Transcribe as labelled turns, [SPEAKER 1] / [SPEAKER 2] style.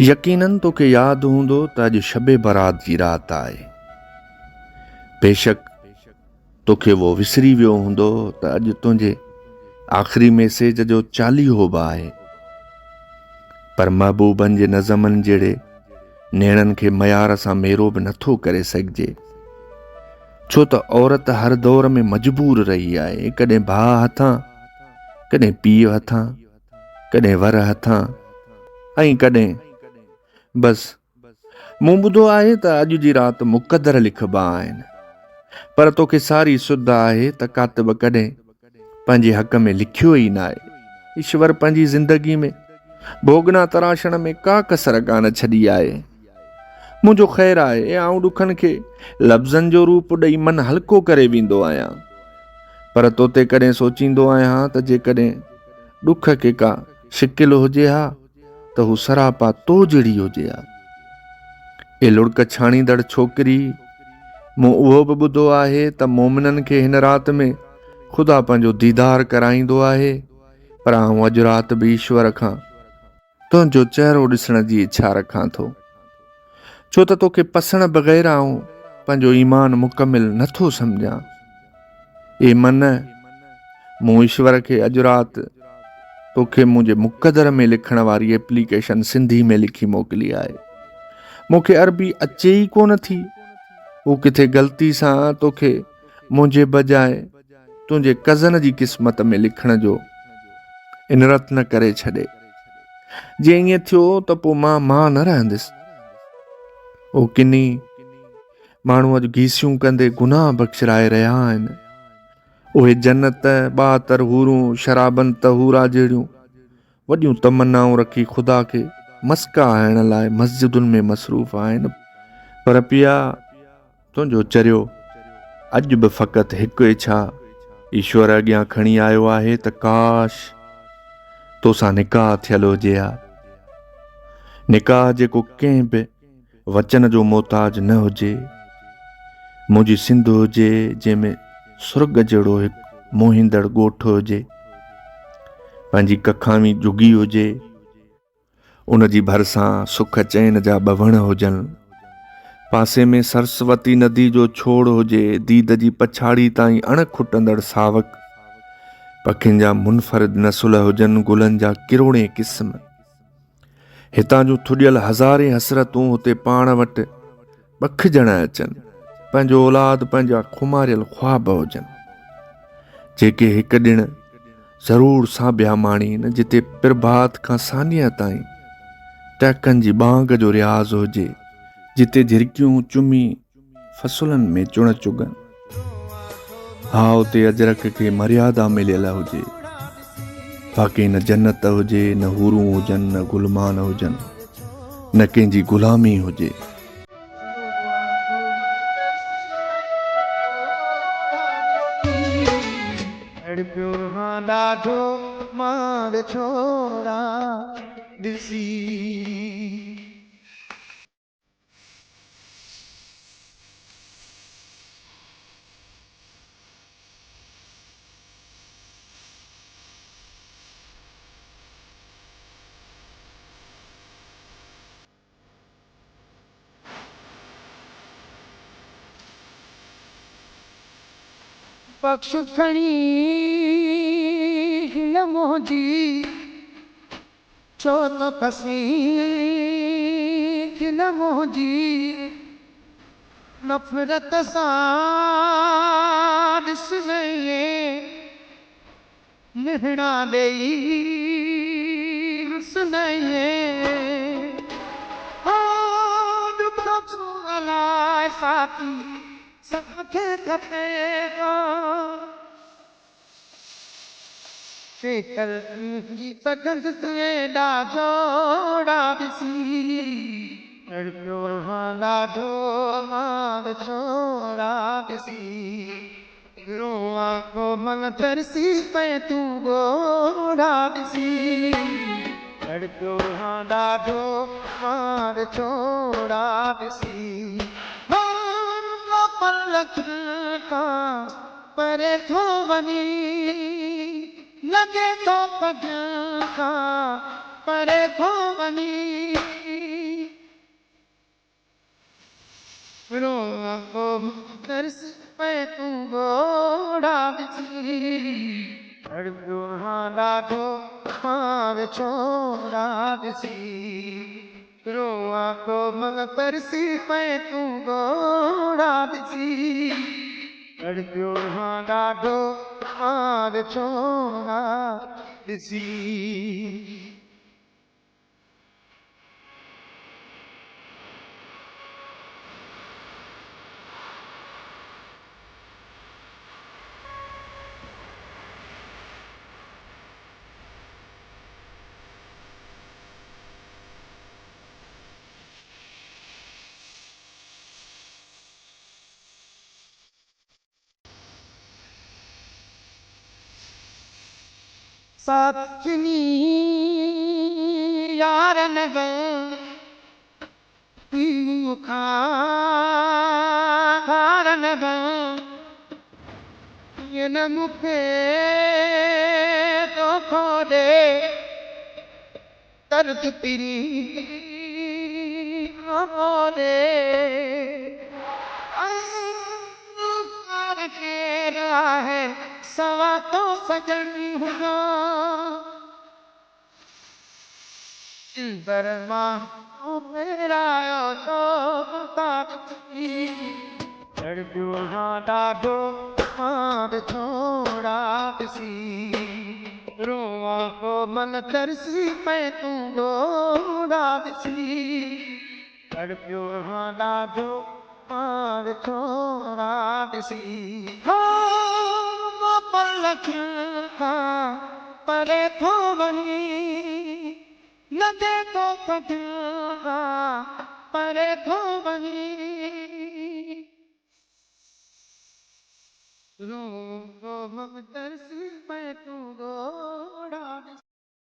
[SPEAKER 1] यकीनन तोखे यादि हूंदो त अॼु शबे बारात जी रात आहे। बेशक तोखे वो विसरी वियो हूंदो त अॼु तुंहिंजे आख़िरी मैसेज जो चालीहो बि आहे। पर महबूबनि जे नज़मनि जहिड़े नेणनि खे मयार सां मेरो बि नथो करे सघिजे, छो त औरत हर दौर में मजबूर रही आहे, कॾहिं भाउ हथां, कॾहिं पीउ हथां, कॾहिं वर हथां, ऐं कॾहिं बस मूं ॿुधो आहे त अॼु जी राति मुक़दर लिखबा आहिनि, पर तोखे सारी सुध आहे त कातिब कॾहिं पंहिंजे हक़ में लिखियो ई न आहे। ईश्वर पंहिंजी ज़िंदगी में भोगना तराशण में का कसर कान छॾी आहे। मुंहिंजो ख़ैरु आहे, आऊं ॾुखनि खे लफ़्ज़नि जो रूप ॾेई मन हल्को करे वेंदो आहियां, पर तोते कॾहिं सोचींदो आहियां त जेकॾहिं ॾुख खे का शिकिल हुजे हा त हू सरापा तो जहिड़ी हुजे हा। ए लुड़क छाणींदड़ छोकिरी, मूं उहो बि ॿुधो आहे त मोमिननि खे हिन राति में ख़ुदा पंहिंजो दीदार कराईंदो आहे, पर आऊं अॼु राति बि ईश्वर खां तुंहिंजो चहिरो ॾिसण जी इच्छा रखां थो, छो त तोखे पसण बग़ैर आऊं पंहिंजो ईमान मुकमिल नथो सम्झां। ए मन, मूं ईश्वर खे अॼु राति तोखे मुंहिंजे मुक़दर में लिखण वारी एप्लीकेशन सिंधी में लिखी मोकिली आहे। मूंखे अरबी अचे ई कोन थी, हू किथे ग़लती सां तोखे मुंहिंजे बजाए तुंहिंजे कज़न जी क़िस्मत में लिखण जो इनरत न करे छॾे। जे ईअं थियो त पोइ मां न रहंदुसि। ओ किनी माण्हू अॼु गीसियूं कंदे गुनाह बख़्शराए रहिया आहिनि। उहे जन्नत, ॿातर हूरूं, शराबन तहूरा जहिड़ियूं वॾियूं तमन्नाऊं रखी ख़ुदा खे मस्का हणण लाइ मस्जिदुनि में मसरूफ़ आहिनि, पर पिया तुंहिंजो चरियो अॼु बि फ़क़ति हिकु इच्छा ईश्वर अॻियां खणी आयो आहे त काश तोसां निकाह थियल हुजे हा। निकाह जेको कंहिं बि वचन जो मोहताज न हुजे, मुंहिंजी सिंध हुजे जंहिंमें सुर्ग जहिड़ो हिकु मोहींदड़ ॻोठु हुजे, पंहिंजी कखावी जुगी हुजे, उन जी भरिसां सुख चैन जा ॿ वण हुजनि, पासे में सरस्वती नदी जो छोड़ हुजे, दीद जी पछाड़ी ताईं अण खुटंदड़ सावक, पखियुनि जा मुनफरिद नसुल हुजनि, गुलनि जा किरोड़े क़िस्म, हितां जूं थुॾियल हज़ारे हसरतूं हुते पाण वटि बखिजण अचनि, पंहिंजो औलाद पंहिंजा खुमारियल ख्वाब हुजनि, जेके हिकु ॾिणु ज़रूर साबिया माणीनि, जिते प्रभात खां सानिया ताईं टहकनि जी बांग जो रियाज़ हुजे, जिते झिरकियूं चुमी फसुलनि में चुण चुगनि। हा, उते अजरक खे मर्यादा मिलियल हुजे, बाक़ी न जन्नत हुजे, न हूरूं हुजनि, न गुलमान हुजनि, न कंहिंजी गुलामी हुजे।
[SPEAKER 2] ॾाढो मार छोड़ा ॾिसी बख्श खणी हिन मोजी छो त फसी हिन मोजी नफ़रत सां ॾिस निहणा ॾेई रुस अलाए साथी सबके खपेगा शेखर की सगंद से ॾाढोड़ा ॾिसी ॾाढो मार छोड़ा ॾिसी रोआ को मन तरसी पे तू गोड़ा ॾिसी ॾाढो मार छोड़ा ॾिसी पलक खां परे थो वञी लॻे थो पग खां परे थो वञी मार छोड़ा दिसी रोआ को मन तरसी पे तू गोड़ा दिसी लड़कियों हाँ डाडो मार छोड़ा दिसी सपनी यार खारन ये न मुखे तो खोदे दर्द तेरी खोदे तेरा है सवा तो सजन हुआ बरमा मेरा तो लड़कियों डाडो मार छोड़ा किसी रोआ को मन तरसी पे तू गोड़ा किसी लड़कियों डाडो मार छोड़ा किसी हो पलक परे थो बनी न दे तो कटा परे थो बनी रो मन तरसी पे तू गोड़ा